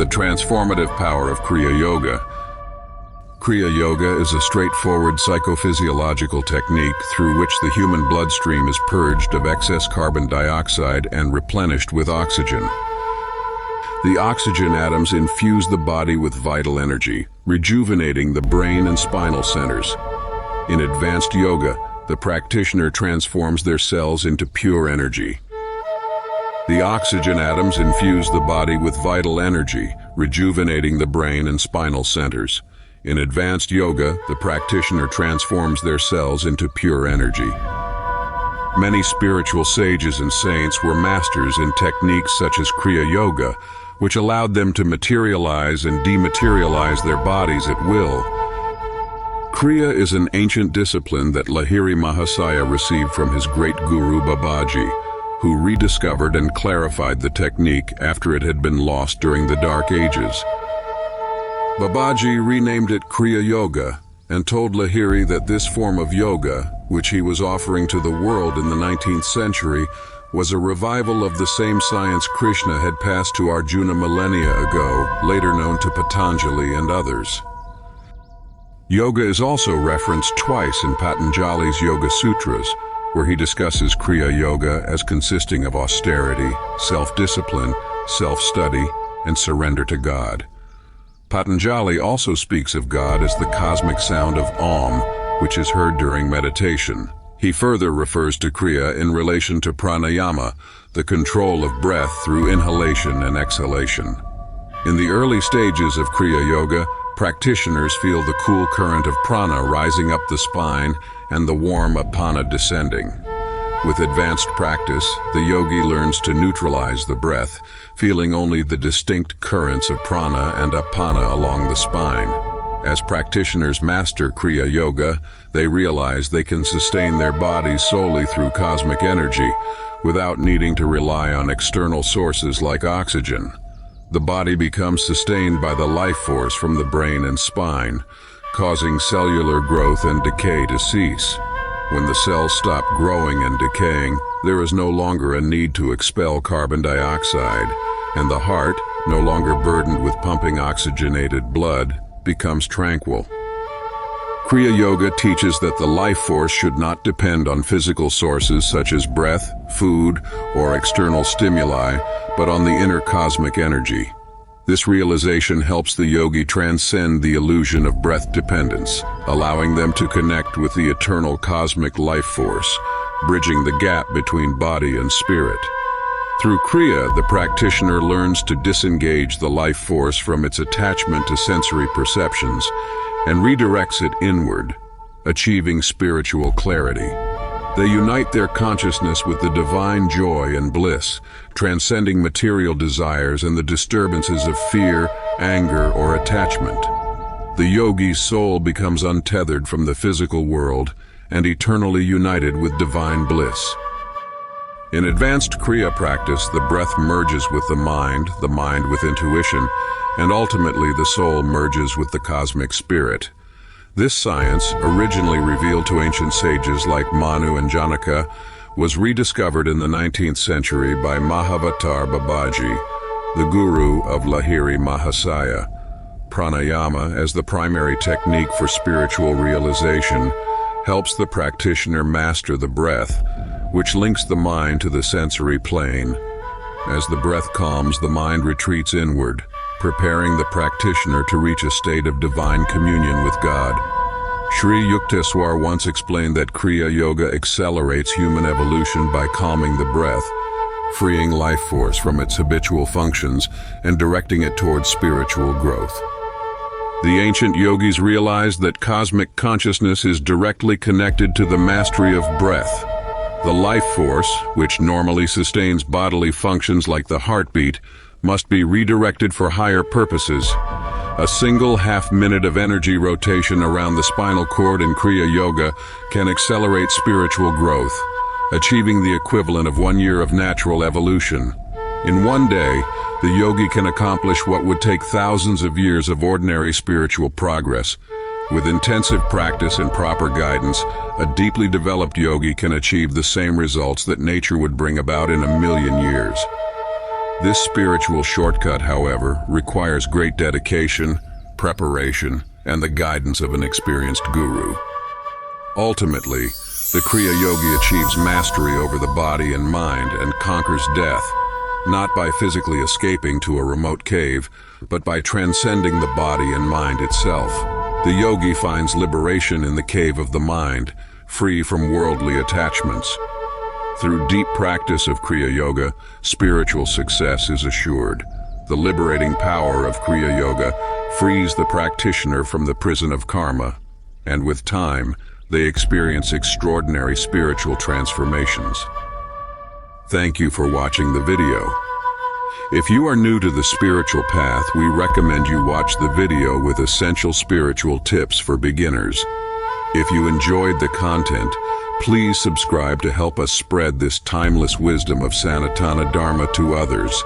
the transformative power of Kriya Yoga. Kriya Yoga is a straightforward psychophysiological technique through which the human bloodstream is purged of excess carbon dioxide and replenished with oxygen. The oxygen atoms infuse the body with vital energy, rejuvenating the brain and spinal centers. In advanced yoga, the practitioner transforms their cells into pure energy. The oxygen atoms infuse the body with vital energy, rejuvenating the brain and spinal centers. In advanced yoga, the practitioner transforms their cells into pure energy. Many spiritual sages and saints were masters in techniques such as Kriya Yoga, which allowed them to materialize and dematerialize their bodies at will. Kriya is an ancient discipline that Lahiri Mahasaya received from his great guru Babaji, who rediscovered and clarified the technique after it had been lost during the Dark Ages. Babaji renamed it Kriya Yoga and told Lahiri that this form of yoga, which he was offering to the world in the 19th century, was a revival of the same science Krishna had passed to Arjuna millennia ago, later known to Patanjali and others. Yoga is also referenced twice in Patanjali's Yoga Sutras, where he discusses Kriya Yoga as consisting of austerity, self-discipline, self-study, and surrender to God. Patanjali also speaks of God as the cosmic sound of Om, which is heard during meditation. He further refers to Kriya in relation to pranayama, the control of breath through inhalation and exhalation. In the early stages of Kriya Yoga, practitioners feel the cool current of prana rising up the spine and the warm apana descending. With advanced practice, the yogi learns to neutralize the breath, feeling only the distinct currents of prana and apana along the spine. As practitioners master Kriya Yoga, they realize they can sustain their bodies solely through cosmic energy, without needing to rely on external sources like oxygen. The body becomes sustained by the life force from the brain and spine, causing cellular growth and decay to cease. When the cells stop growing and decaying, there is no longer a need to expel carbon dioxide, and the heart, no longer burdened with pumping oxygenated blood, becomes tranquil. Kriya Yoga teaches that the life force should not depend on physical sources such as breath, food, or external stimuli, but on the inner cosmic energy. This realization helps the yogi transcend the illusion of breath dependence, allowing them to connect with the eternal cosmic life force, bridging the gap between body and spirit. Through Kriya, the practitioner learns to disengage the life force from its attachment to sensory perceptions and redirects it inward, achieving spiritual clarity. They unite their consciousness with the divine joy and bliss, transcending material desires and the disturbances of fear, anger, or attachment. The yogi's soul becomes untethered from the physical world and eternally united with divine bliss. In advanced Kriya practice, the breath merges with the mind with intuition, and ultimately the soul merges with the cosmic spirit. This science, originally revealed to ancient sages like Manu and Janaka, was rediscovered in the 19th century by Mahavatar Babaji, the guru of Lahiri Mahasaya. Pranayama, as the primary technique for spiritual realization, helps the practitioner master the breath, which links the mind to the sensory plane. As the breath calms, the mind retreats inward, preparing the practitioner to reach a state of divine communion with God. Sri Yukteswar once explained that Kriya Yoga accelerates human evolution by calming the breath, freeing life force from its habitual functions and directing it towards spiritual growth. The ancient yogis realized that cosmic consciousness is directly connected to the mastery of breath. The life force, which normally sustains bodily functions like the heartbeat, must be redirected for higher purposes. A single half-minute of energy rotation around the spinal cord in Kriya Yoga can accelerate spiritual growth, achieving the equivalent of 1 year of natural evolution. In one day, the yogi can accomplish what would take thousands of years of ordinary spiritual progress. With intensive practice and proper guidance, a deeply developed yogi can achieve the same results that nature would bring about in 1,000,000 years. This spiritual shortcut, however, requires great dedication, preparation, and the guidance of an experienced guru. Ultimately, the Kriya Yogi achieves mastery over the body and mind and conquers death, not by physically escaping to a remote cave, but by transcending the body and mind itself. The yogi finds liberation in the cave of the mind, free from worldly attachments. Through deep practice of Kriya Yoga, spiritual success is assured. The liberating power of Kriya Yoga frees the practitioner from the prison of karma, and with time, they experience extraordinary spiritual transformations. Thank you for watching the video. If you are new to the spiritual path, we recommend you watch the video with essential spiritual tips for beginners. If you enjoyed the content, please subscribe to help us spread this timeless wisdom of Sanatana Dharma to others.